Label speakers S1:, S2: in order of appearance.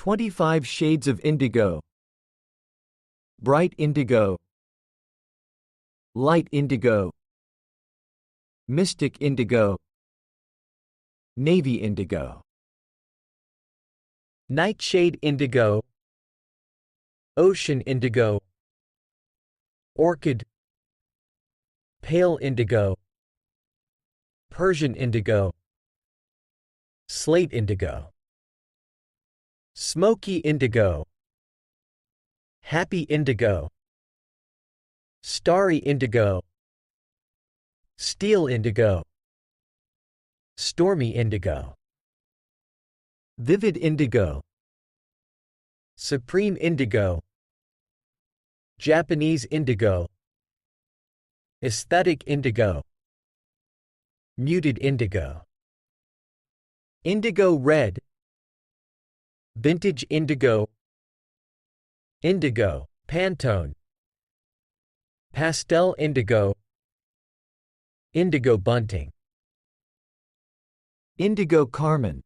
S1: 25 shades of indigo. Bright indigo. Light indigo. Mystic indigo. Navy indigo. Nightshade indigo. Ocean indigo. Orchid. Pale indigo. Persian indigo. Slate indigo. Smoky indigo. Happy indigo. Starry indigo. Steel indigo. Stormy indigo. Vivid indigo. Supreme indigo. Japanese indigo. Aesthetic indigo. Muted indigo. Indigo red. Vintage indigo. Indigo, Pantone. Pastel indigo. Indigo bunting. Indigo carmine.